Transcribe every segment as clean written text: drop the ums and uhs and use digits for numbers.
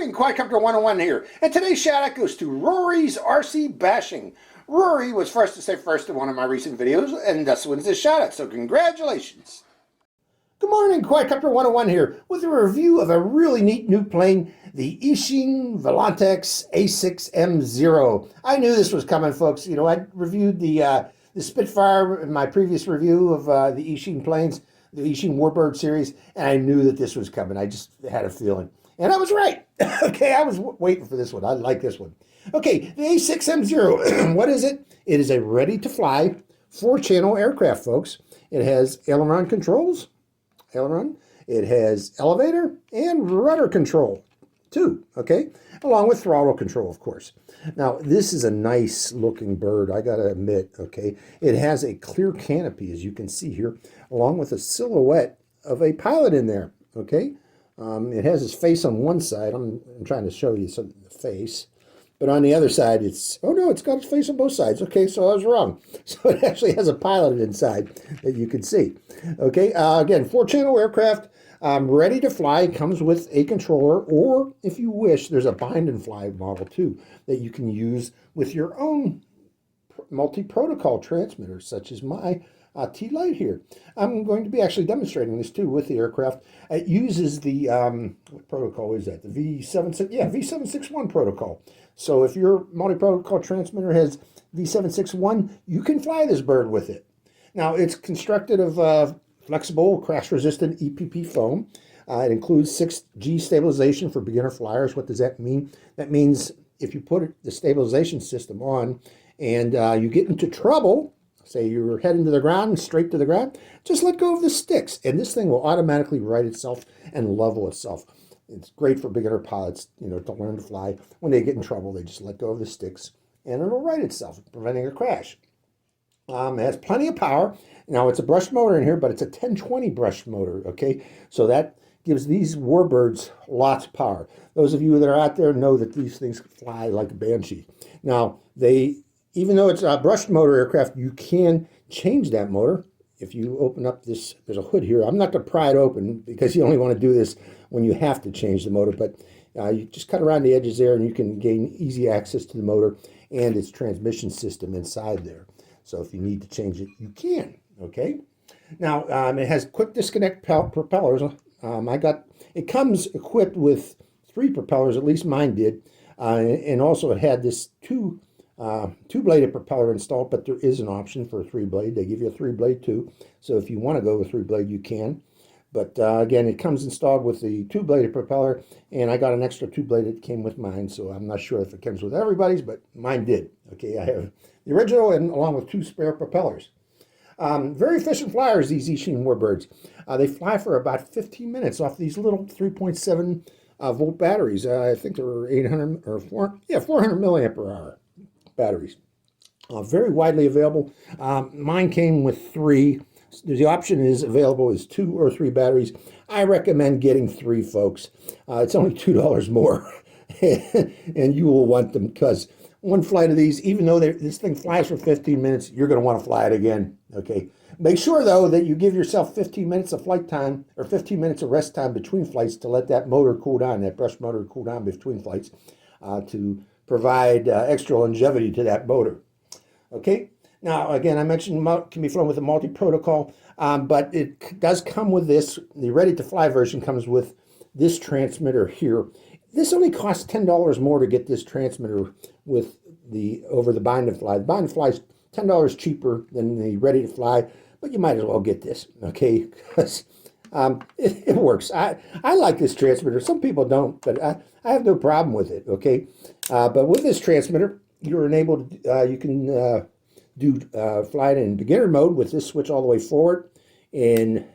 morning, Quadcopter 101 here, and today's shout out goes to Rory's RC Bashing. Rory was first to say first in one of my recent videos, and thus wins this shout out, so congratulations. Good morning, Quadcopter 101 here, with a review of a really neat new plane, the Eachine Volantex A6M Zero. I knew this was coming, folks. You know, I reviewed the Spitfire in my previous review of the Eachine planes, the Eachine Warbird series, and I knew that this was coming. I just had a feeling. And I was right. Okay, I was waiting for this one. I like this one. Okay, the A6M Zero. What is it? It is a ready-to-fly 4-channel aircraft, folks. It has aileron controls, it has elevator and rudder control, too, okay? Along with throttle control, of course. Now, this is a nice-looking bird, I gotta admit, okay? It has a clear canopy, as you can see here, along with a silhouette of a pilot in there, okay? It has his face on one side. I'm trying to show you the face. But on the other side, it's, oh no, it's got his face on both sides. Okay, so I was wrong. So it actually has a pilot inside that you can see. Okay, again, 4-channel aircraft, ready to fly. Comes with a controller, or if you wish, there's a bind and fly model too that you can use with your own multi-protocol transmitters, such as my T-Light here. I'm going to be actually demonstrating this too with the aircraft. It uses the, what protocol is that? The V761 protocol. So if your multi-protocol transmitter has V761, you can fly this bird with it. Now, it's constructed of flexible, crash-resistant EPP foam. It includes 6G stabilization for beginner flyers. What does that mean? That means if you put the stabilization system on and you get into trouble, say you're heading to the ground, straight to the ground, just let go of the sticks, and this thing will automatically right itself and level itself. It's great for beginner pilots, you know, to learn to fly. When they get in trouble, they just let go of the sticks, and it'll right itself, preventing a crash. It has plenty of power. Now, it's a brushed motor in here, but it's a 1020 brushed motor, okay? So that gives these warbirds lots of power. Those of you that are out there know that these things fly like a banshee. Now, even though it's a brushed motor aircraft, you can change that motor. If you open up this, there's a hood here. I'm not going to pry it open because you only want to do this when you have to change the motor, but you just cut around the edges there and you can gain easy access to the motor and its transmission system inside there. So if you need to change it, you can, okay? Now, it has quick disconnect propellers. It comes equipped with 3 propellers, at least mine did, and also it had this two-bladed propeller installed, but there is an option for a 3-blade. They give you a 3-blade too, so if you want to go with 3-blade, you can. But again, it comes installed with the 2-bladed propeller, and I got an extra 2-blade that came with mine, so I'm not sure if it comes with everybody's, but mine did. Okay, I have the original and along with 2 spare propellers. Very efficient flyers, these Eachine Warbirds. They fly for about 15 minutes off these little 3.7 volt batteries. I think they were 400 milliampere hour batteries. Very widely available. Mine came with 3. The option is available is 2 or 3 batteries. I recommend getting 3, folks. It's only $2 more, and you will want them because one flight of these, even though this thing flies for 15 minutes, you're going to want to fly it again. Okay. Make sure though that you give yourself 15 minutes of flight time or 15 minutes of rest time between flights to let that motor cool down, that brush motor cool down between flights, to provide extra longevity to that motor. Okay. Now, again, I mentioned it can be flown with a multi-protocol, but it does come with this. The ready-to-fly version comes with this transmitter here. This only costs $10 more to get this transmitter with over the bind and fly. The bind and fly is $10 cheaper than the ready-to-fly, but you might as well get this, okay? Because it works. I like this transmitter. Some people don't, but I have no problem with it, okay? But with this transmitter, you're enabled, you can fly it in beginner mode with this switch all the way forward. In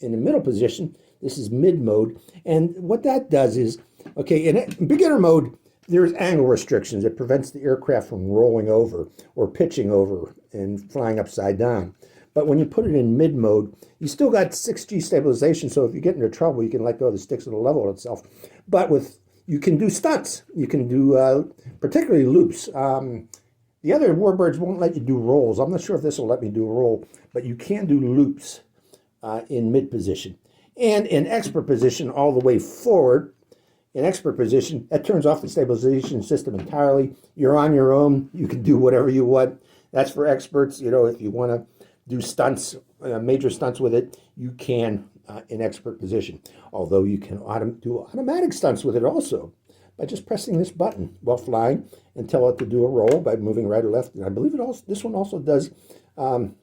the middle position, this is mid mode. And what that does is, okay, in beginner mode, there's angle restrictions. It prevents the aircraft from rolling over or pitching over and flying upside down. But when you put it in mid mode, you still got 6G stabilization. So if you get into trouble, you can let go of the sticks and it'll level itself. But you can do stunts. You can do particularly loops. The other warbirds won't let you do rolls. I'm not sure if this will let me do a roll, but you can do loops in mid position. And in expert position all the way forward, in expert position, that turns off the stabilization system entirely. You're on your own. You can do whatever you want. That's for experts. You know, if you want to do stunts, major stunts with it, you can in expert position. Although you can do automatic stunts with it also by just pressing this button while flying and tell it to do a roll by moving right or left. And I believe this one also does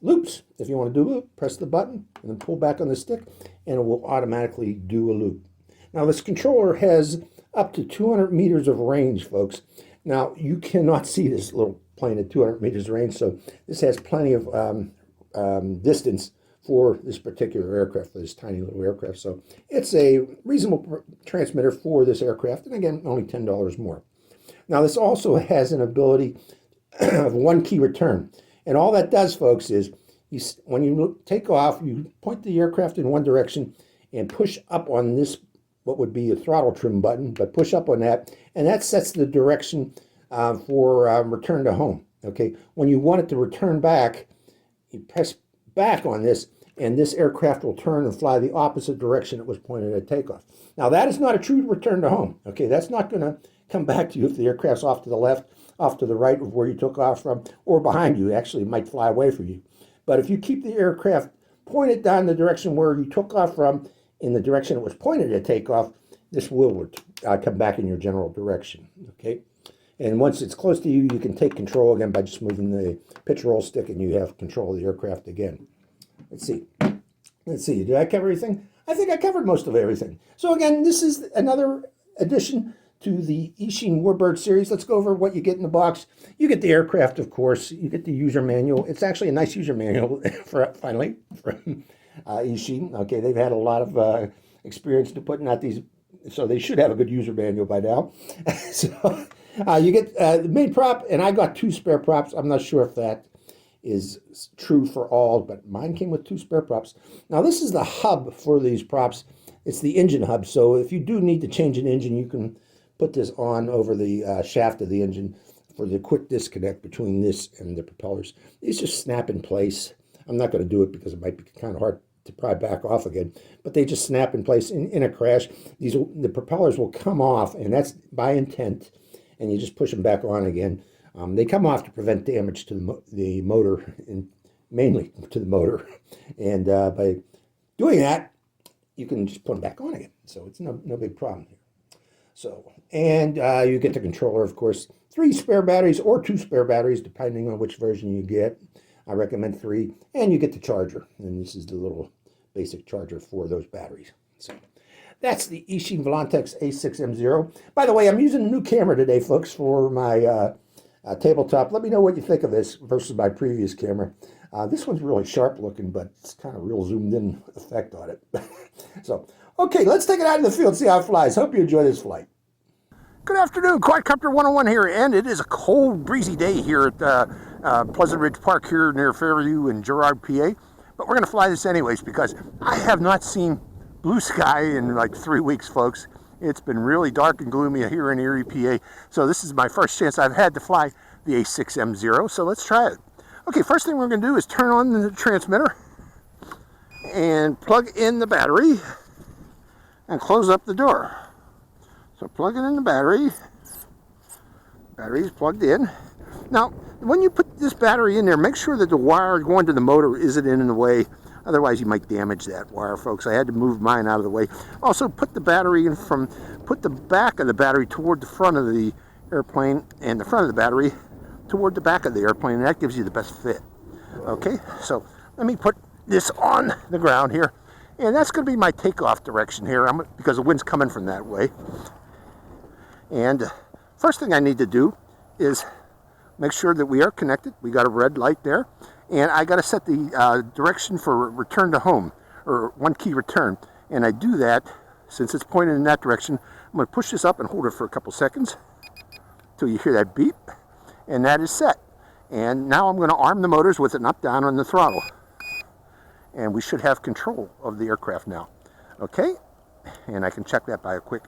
loops. If you want to do a loop, press the button and then pull back on the stick and it will automatically do a loop. Now this controller has up to 200 meters of range, folks. Now you cannot see this little plane at 200 meters range, so this has plenty of distance for this particular aircraft, for this tiny little aircraft. So it's a reasonable transmitter for this aircraft, and again, only $10 more. Now this also has an ability of one key return. And all that does, folks, is when you take off, you point the aircraft in one direction and push up on this, what would be a throttle trim button, but push up on that, and that sets the direction for return to home. Okay, when you want it to return back, you press back on this, and this aircraft will turn and fly the opposite direction it was pointed at takeoff. Now, that is not a true return to home. Okay, that's not going to come back to you if the aircraft's off to the left, off to the right of where you took off from, or behind you. Actually, it might fly away from you. But if you keep the aircraft pointed down the direction where you took off from, in the direction it was pointed at takeoff, this will come back in your general direction. Okay, and once it's close to you, you can take control again by just moving the pitch roll stick, and you have control of the aircraft again. Let's see. Did I cover everything? I think I covered most of everything. So again, this is another addition to the Eachine Warbird series. Let's go over what you get in the box. You get the aircraft, of course. You get the user manual. It's actually a nice user manual, finally, from Eachine. Okay, they've had a lot of experience to putting out these, so they should have a good user manual by now. So you get the main prop, and I got 2 spare props. I'm not sure if that is true for all, but mine came with 2 spare props. Now this is the hub for these props. It's the engine hub, so if you do need to change an engine, you can put this on over the shaft of the engine for the quick disconnect between this and the propellers. These just snap in place. I'm not going to do it because it might be kind of hard to pry back off again, but they just snap in place in a crash. The propellers will come off, and that's by intent, and you just push them back on again. They come off to prevent damage to the motor, and mainly to the motor. And by doing that, you can just put them back on again. So it's no big problem here. So, and you get the controller, of course, 3 spare batteries or 2 spare batteries, depending on which version you get. I recommend 3. And you get the charger. And this is the little basic charger for those batteries. So that's the Eachine Volantex A6M0. By the way, I'm using a new camera today, folks, for my tabletop. Let me know what you think of this versus my previous camera. This one's really sharp looking, but it's kind of real zoomed in effect on it. So, okay, let's take it out in the field, see how it flies. Hope you enjoy this flight. Good afternoon, Quadcopter 101 here, and it is a cold, breezy day here at Pleasant Ridge Park here near Fairview in Girard, PA. But we're going to fly this anyways because I have not seen blue sky in like 3 weeks, folks. It's been really dark and gloomy here in Erie, PA. So this is my first chance I've had to fly the A6M0, so let's try it. Okay, first thing we're going to do is turn on the transmitter and plug in the battery and close up the door. So plug it in the battery. Battery is plugged in. Now, when you put this battery in there, make sure that the wire going to the motor isn't in the way. Otherwise, you might damage that wire, folks. I had to move mine out of the way. Also, put the battery in put the back of the battery toward the front of the airplane and the front of the battery toward the back of the airplane, and that gives you the best fit. Okay, so let me put this on the ground here, and that's going to be my takeoff direction here because the wind's coming from that way. And first thing I need to do is make sure that we are connected. We got a red light there. And I got to set the direction for return to home, or one key return. And I do that, since it's pointed in that direction, I'm going to push this up and hold it for a couple seconds until you hear that beep. And that is set. And now I'm going to arm the motors with an up-down on the throttle. And we should have control of the aircraft now. Okay? And I can check that by a quick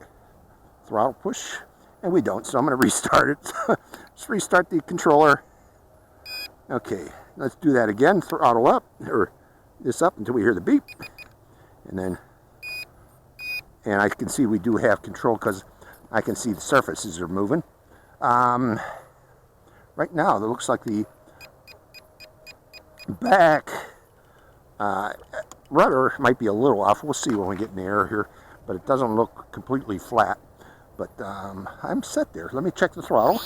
throttle push. And we don't, so I'm going to restart it. Just restart the controller. Okay. Let's do that again, throttle up, or this up until we hear the beep. And I can see we do have control because I can see the surfaces are moving. Right now, it looks like the back rudder might be a little off. We'll see when we get in the air here, but it doesn't look completely flat. But I'm set there. Let me check the throttle.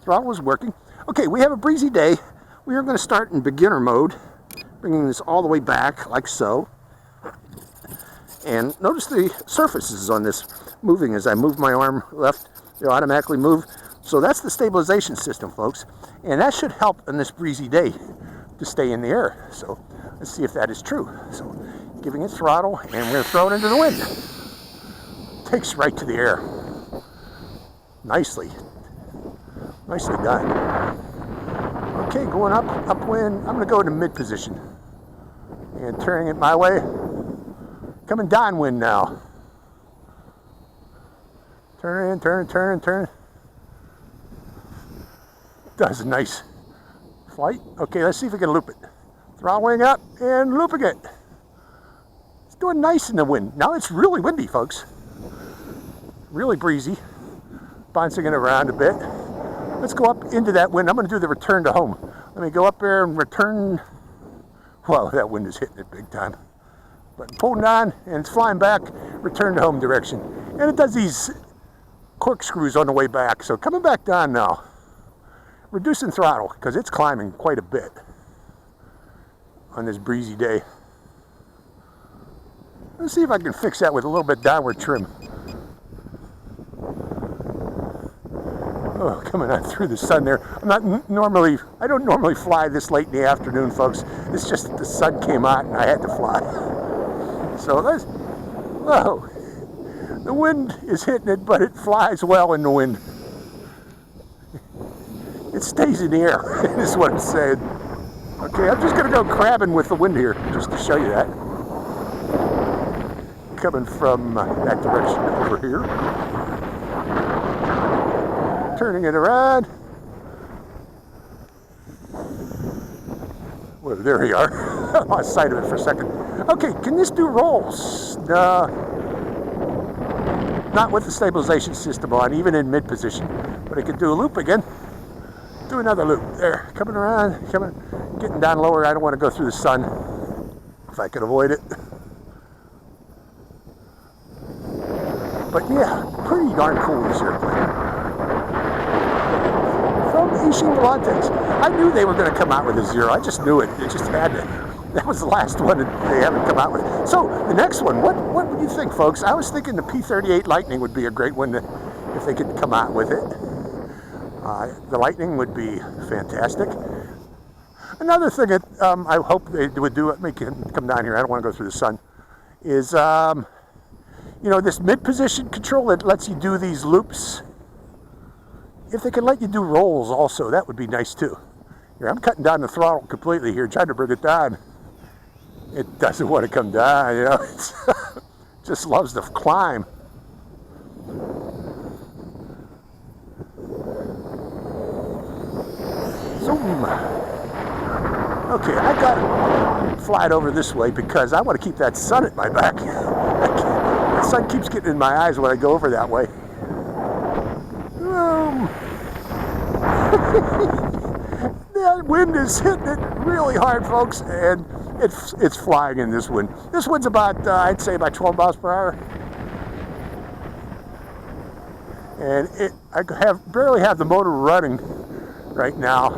Throttle is working. Okay, we have a breezy day. We are going to start in beginner mode, bringing this all the way back like so. And notice the surfaces on this moving as I move my arm left. They automatically move. So that's the stabilization system, folks. And that should help on this breezy day to stay in the air. So let's see if that is true. So giving it throttle, and we're going to throw it into the wind. Takes right to the air. Nicely done. Okay, going up, upwind. I'm going to go into mid position. And turning it my way. Coming downwind now. Turn. Does a nice flight. Okay, let's see if we can loop it. Throttling up and looping it. It's doing nice in the wind. Now it's really windy, folks. Really breezy. Bouncing it around a bit. Let's go up into that wind. I'm going to do the return to home. Let me go up there and return. Wow, that wind is hitting it big time. But pulling on, and it's flying back, return to home direction. And it does these corkscrews on the way back. So coming back down now. Reducing throttle, because it's climbing quite a bit on this breezy day. Let's see if I can fix that with a little bit downward trim. Oh, coming on through the sun there. I don't normally fly this late in the afternoon, folks. It's just that the sun came out and I had to fly. So whoa, the wind is hitting it, but it flies well in the wind. It stays in the air, is what I'm saying. Okay, I'm just going to go crabbing with the wind here, just to show you that. Coming from that direction over here. Turning it around. Well, there we are. I lost sight of it for a second. Okay, can this do rolls? Not with the stabilization system on, even in mid position. But it can do a loop again. Do another loop. There, coming around, getting down lower. I don't want to go through the sun if I can avoid it. But yeah, pretty darn cool this airplane. From Eachine Volante. I knew they were going to come out with a zero. I just knew it. They just had to. That was the last one that they haven't come out with. So the next one, what would you think, folks? I was thinking the P-38 Lightning would be a great one if they could come out with it. The Lightning would be fantastic. Another thing that I hope they would do, make it come down here, I don't want to go through the sun, is, you know, this mid-position control that lets you do these loops. If they could let you do rolls also, that would be nice too. Here, I'm cutting down the throttle completely here, trying to bring it down. It doesn't want to come down, you know, it just loves to climb. Zoom. Okay, I got to fly it over this way because I want to keep that sun at my back. The sun keeps getting in my eyes when I go over that way. That wind is hitting it really hard, folks, and it's flying in this wind. This wind's about, I'd say, about 12 miles per hour. And I barely have the motor running right now.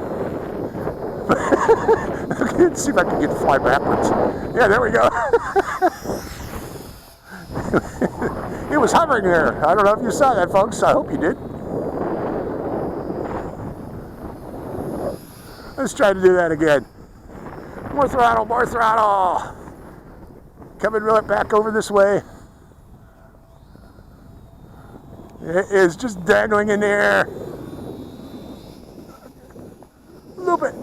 Let's see if I can get to fly backwards. Yeah, there we go. It was hovering there. I don't know if you saw that, folks. I hope you did. Let's try to do that again. More throttle, more throttle. Coming right back over this way. It is just dangling in the air. Loop it.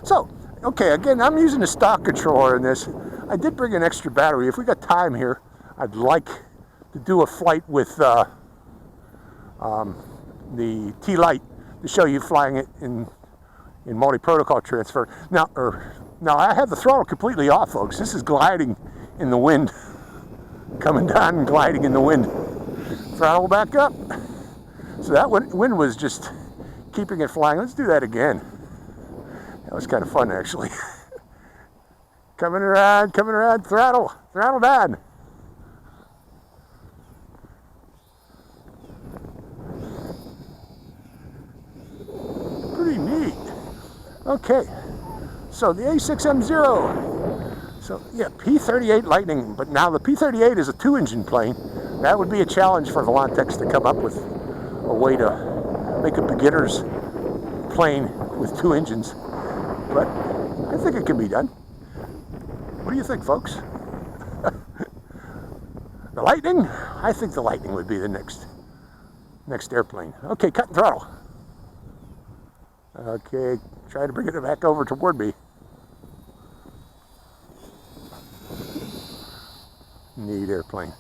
So, okay, again, I'm using the stock controller in this. I did bring an extra battery. If we got time here, I'd like to do a flight with the T-Lite to show you flying it in multi-protocol transfer. Now I have the throttle completely off, folks. This is gliding in the wind. coming down and gliding in the wind. Throttle back up. So that wind was just keeping it flying. Let's do that again. That was kind of fun, actually. Coming around, throttle down. Pretty neat. Okay, so the A6M0. So yeah, P-38 Lightning, but now the P-38 is a 2-engine plane. That would be a challenge for Volantex to come up with a way to make a beginner's plane with 2 engines. But I think it can be done. What do you think, folks? The Lightning? I think the Lightning would be the next airplane. Okay, cut and throttle. Okay, try to bring it back over toward me. Neat airplane.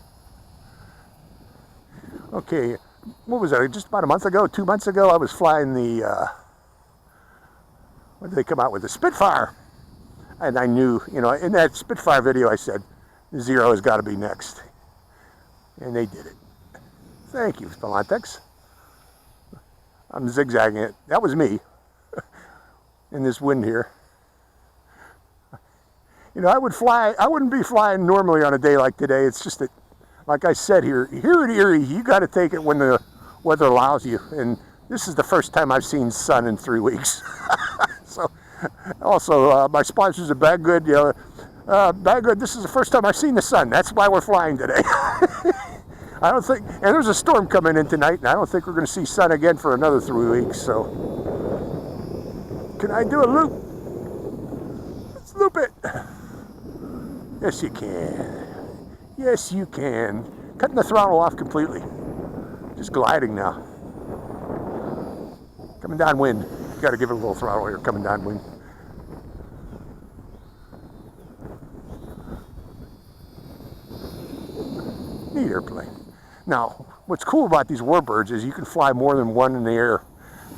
Okay, what was that? Just about a month ago, 2 months ago, I was flying the, what did they come out with? The Spitfire. And I knew, you know, in that Spitfire video I said, 0 has got to be next. And they did it. Thank you, Volantex. I'm zigzagging it. That was me. In this wind here. You know, I wouldn't be flying normally on a day like today. It's just that, like I said here at Erie, you got to take it when the weather allows you. And this is the first time I've seen sun in 3 weeks. So, also, my sponsors are Baggood. You know, Baggood, this is the first time I've seen the sun. That's why we're flying today. I don't think, and there's a storm coming in tonight, and I don't think we're going to see sun again for another 3 weeks. So, can I do a loop? Let's loop it. Yes, you can. Yes, you can. Cutting the throttle off completely. Just gliding now. Coming downwind. Got to give it a little throttle here, coming downwind. Neat airplane. Now, what's cool about these warbirds is you can fly more than one in the air.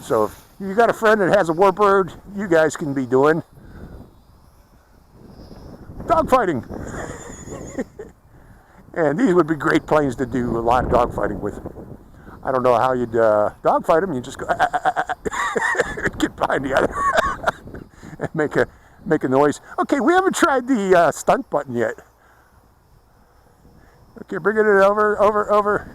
So if you got a friend that has a warbird, you guys can be doing dogfighting. And these would be great planes to do a lot of dogfighting with. I don't know how you'd dogfight them. You just go get behind the other and make a noise. Okay, we haven't tried the stunt button yet. Okay, bringing it over.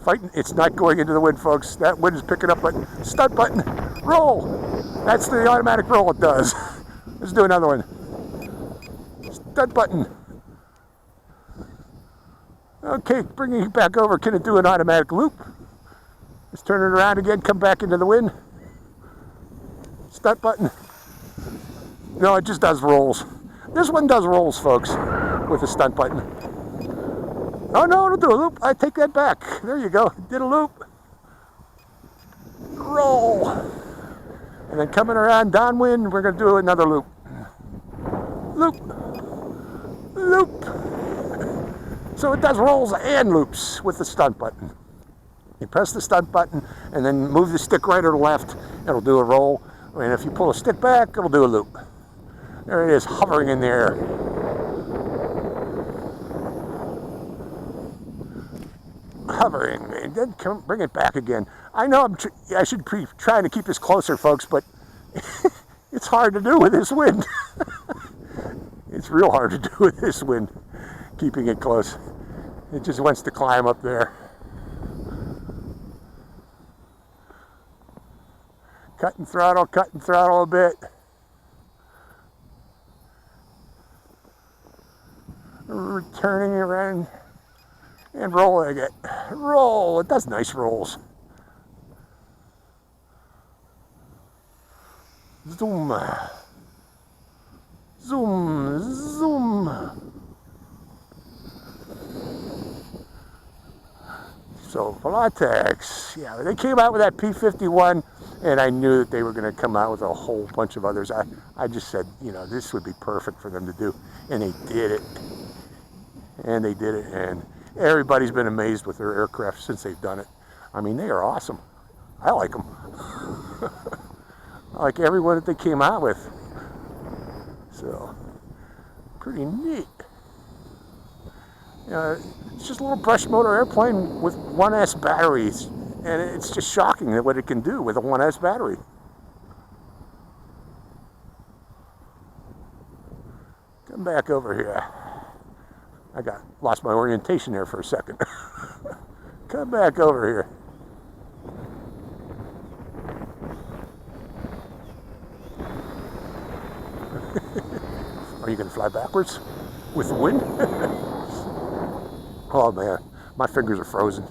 Fighting. It's not going into the wind, folks. That wind is picking up. But stunt button, roll. That's the automatic roll it does. Let's do another one. Stunt button. Okay, bringing it back over. Can it do an automatic loop? Let's turn it around again, come back into the wind. Stunt button. No, it just does rolls. This one does rolls, folks, with the stunt button. Oh no, it'll do a loop. I take that back. There you go. Did a loop. Roll. And then coming around downwind, we're going to do another loop. Loop. Loop. So it does rolls and loops with the stunt button. You press the stunt button and then move the stick right or left, it'll do a roll. And if you pull a stick back, it'll do a loop. There it is, hovering in the air. Hovering, and then bring it back again. I know I should be trying to keep this closer, folks, but it's hard to do with this wind. It's real hard to do with this wind, keeping it close. It just wants to climb up there. Cut and throttle a bit. Returning around and rolling it. Roll, it does nice rolls. Zoom. Zoom, zoom. So Volantex, yeah, they came out with that P-51, and I knew that they were going to come out with a whole bunch of others. I just said, you know, this would be perfect for them to do, and they did it. And they did it, and everybody's been amazed with their aircraft since they've done it. I mean, they are awesome. I like them. I like everyone that they came out with. So, pretty neat. It's just a little brush motor airplane with 1S batteries, and it's just shocking at what it can do with a 1S battery. Come back over here. I lost my orientation there for a second. Come back over here. Are you going to fly backwards with the wind? Oh man, my fingers are frozen.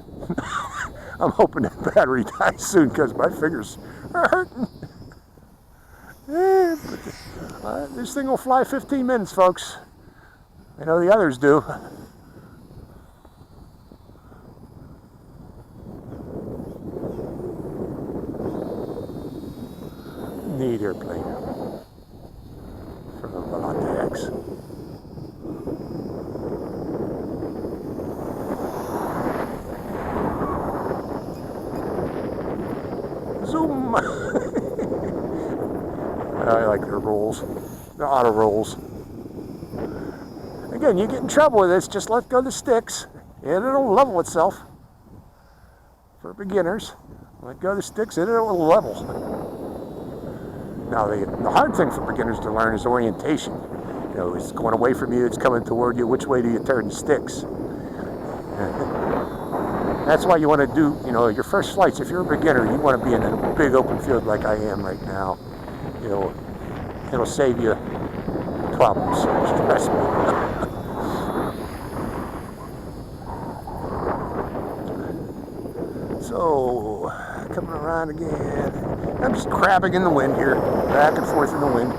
I'm hoping that battery dies soon because my fingers are hurting. This thing will fly 15 minutes, folks. I know the others do. Neat airplane from the RTF. Zoom! I like their rolls. The auto rolls. Again, you get in trouble with this, just let go of the sticks and it'll level itself. For beginners, let go of the sticks and it will level. Now the hard thing for beginners to learn is orientation. You know, it's going away from you, it's coming toward you, which way do you turn the sticks? That's why you want to do, you know, your first flights, if you're a beginner, you want to be in a big open field like I am right now. You know, it'll save you problems, trust me. So, coming around again. I'm just crabbing in the wind here, back and forth in the wind.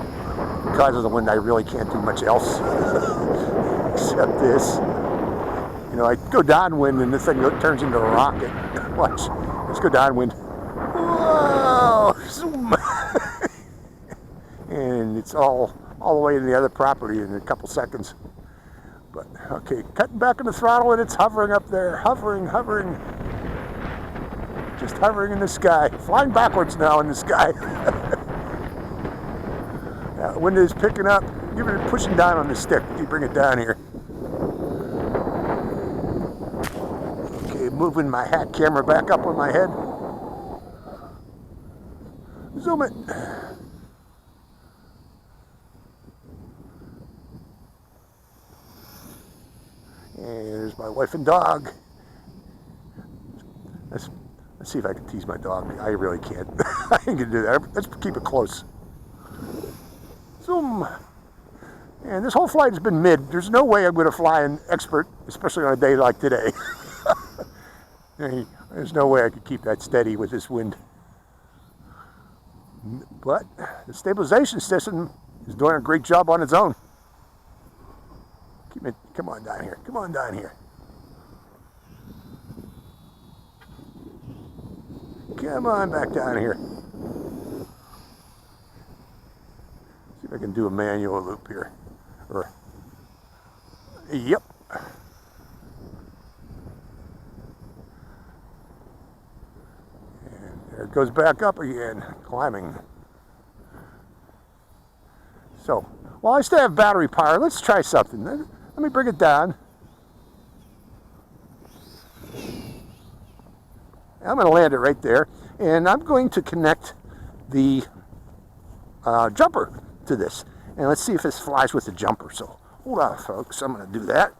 Because of the wind, I really can't do much else except this. You know, I go downwind and this thing turns into a rocket. Watch, let's go downwind. Whoa! And it's all the way to the other property in a couple seconds. But, okay, cutting back on the throttle and it's hovering up there. Hovering. Just hovering in the sky. Flying backwards now in the sky. The wind is picking up. Give it pushing down on the stick. You bring it down here. Okay, moving my hat camera back up on my head. Zoom it. And there's my wife and dog. Let's see if I can tease my dog. I really can't. I ain't gonna do that. Let's keep it close. Zoom. And this whole flight has been mid. There's no way I'm going to fly an expert, especially on a day like today. There's no way I could keep that steady with this wind. But the stabilization system is doing a great job on its own. Come on down here. Come on down here. Come on back down here. See if I can do a manual loop here. Yep. And there it goes back up again, climbing. So, while I still have battery power, let's try something. Let me bring it down. I'm going to land it right there, and I'm going to connect the jumper to this. And let's see if this flies with the jumper. So, hold on, folks. I'm going to do that.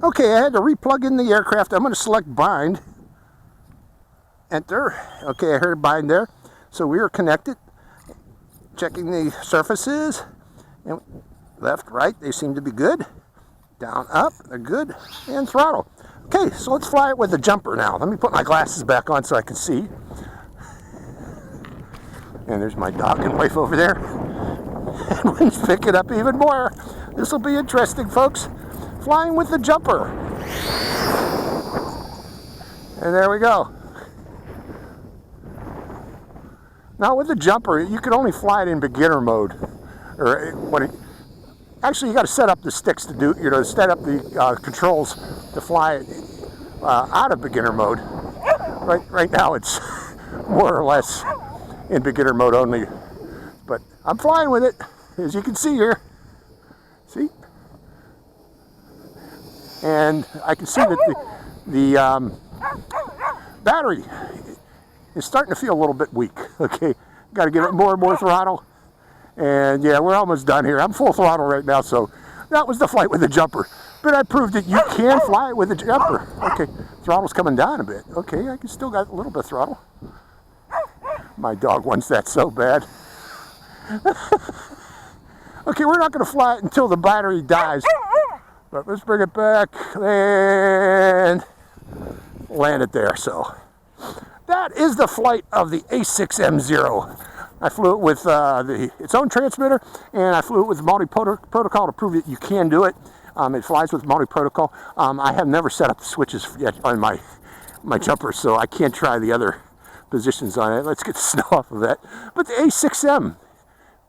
Okay, I had to re-plug in the aircraft. I'm going to select bind. Enter. Okay, I heard bind there. So we are connected. Checking the surfaces. And left, right, they seem to be good. Down, up, they're good. And throttle. Okay, so let's fly it with the jumper now. Let me put my glasses back on so I can see. And there's my dog and wife over there. And we pick it up even more. This will be interesting, folks. Flying with the jumper. And there we go. Now with the jumper, you can only fly it in beginner mode. Actually, you got to set up the sticks to do, set up the controls to fly it out of beginner mode. Right now, it's more or less in beginner mode only. But I'm flying with it, as you can see here. See? and I can see that the battery is starting to feel a little bit weak. Okay, got to give it more and more throttle, and yeah, we're almost done here. I'm full throttle right now, so that was the flight with the jumper. But I proved that you can fly it with a jumper. Okay, throttle's coming down a bit. Okay, I can still got a little bit of throttle. My dog wants that so bad. Okay, we're not going to fly it until the battery dies. But let's bring it back and land it there. So that is the flight of the A6M0. I flew it with its own transmitter, and I flew it with multi-protocol to prove that you can do it. It flies with multi-protocol. I have never set up the switches yet on my jumper, so I can't try the other positions on it. Let's get the snow off of that. But the A6M,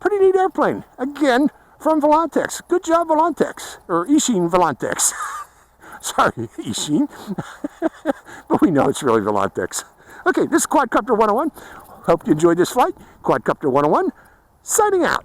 pretty neat airplane. Again, from Volantex. Good job, Volantex. Or Eachine Volantex. Sorry, Eachine. But we know it's really Volantex. Okay, this is Quadcopter 101. Hope you enjoyed this flight. Quadcopter 101, signing out.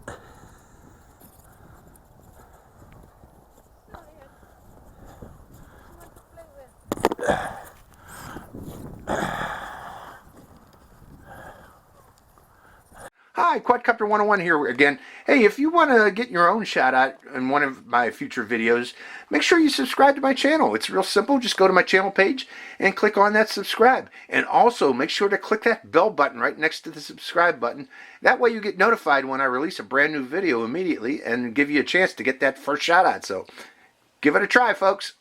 Hi, Quadcopter 101 here again. Hey, if you want to get your own shout out in one of my future videos, make sure you subscribe to my channel. It's real simple. Just go to my channel page and click on that subscribe. And also make sure to click that bell button right next to the subscribe button. That way you get notified when I release a brand new video immediately and give you a chance to get that first shout out. So give it a try, folks.